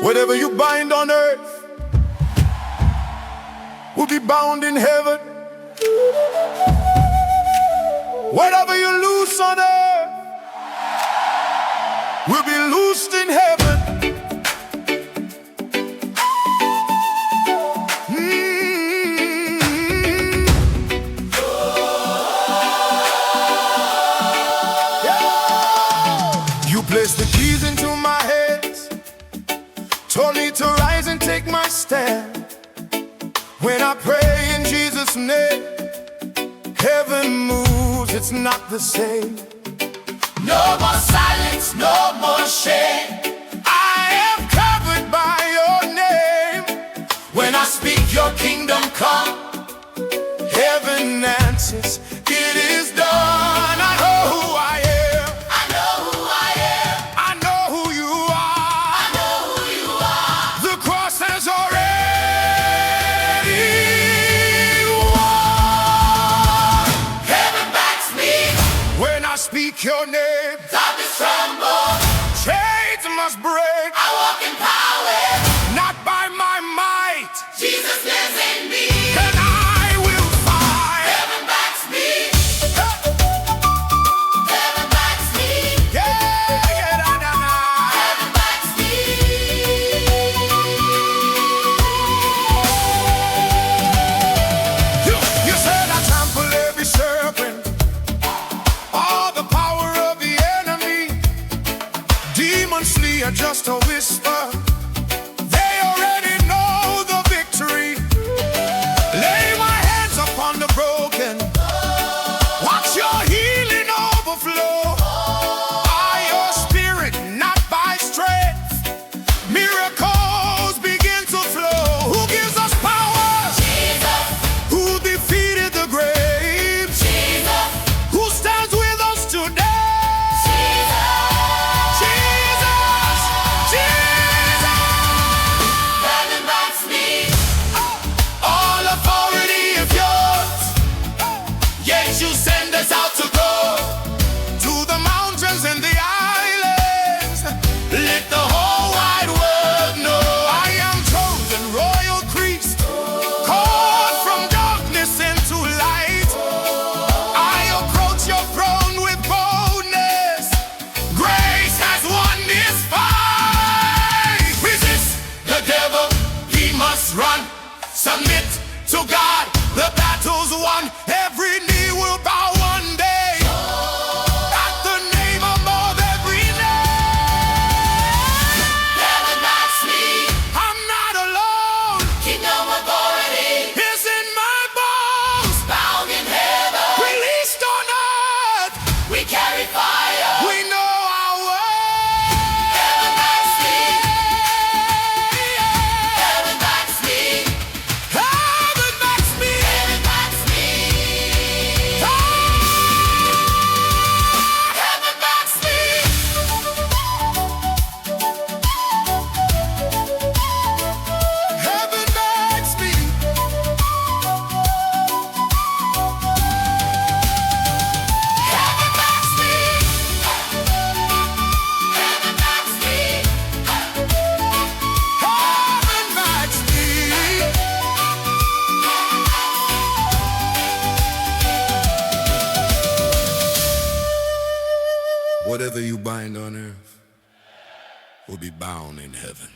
Whatever you bind on earth will be bound in heaven. Whatever you loose on earth will be loosed in heaven. You placed the keys into my hands, told me to rise and take my stand. When I pray in Jesus' name, heaven moves, it's not the same. No more silence, no more shame. I am covered by your name. When I speak, your kingdom come. Heaven answers, it is done. I know who I am. I know who I am. I know who you are. I know who you are. The cross has already won. Heaven backs me. When I speak your name, Darkness tremble. chains must break. I walk in power. Not by my might, Jesus lives in me. and I will fight. Heaven backs me. Heaven backs me. Yeah, nah. Heaven backs me. You said I trample every serpent, all the power of the enemy. Demons flee at just a whisper. They already know the victory. Lay my hands upon the broken. Watch your healing overflow. By your spirit, not by strength, miracles begin to flow. Who gives us power? Jesus. Who defeated the grave? Jesus. Who stands with us today? Jesus, Jesus. Heaven backs me. All authority is yours. Yet you send us out to go To the mountains and the islands, let the whole wide world know. I am chosen royal priest, called from darkness into light. I approach your throne with boldness. Grace has won this fight. Resist the devil, he must run. Submit to God, the battle's won. Every knee will bow one day at the name above every name. Heaven backs me. I'm not alone. Kingdom authority It's in my bones, bound in heaven. released on earth. We carry fire. We know our way. Heaven backs me. Heaven backs me. Heaven backs me. Heaven backs me. Heaven backs me. Heaven backs me. Heaven backs me. Heaven backs me. Heaven backs me. Whatever you bind on earth will be bound in heaven.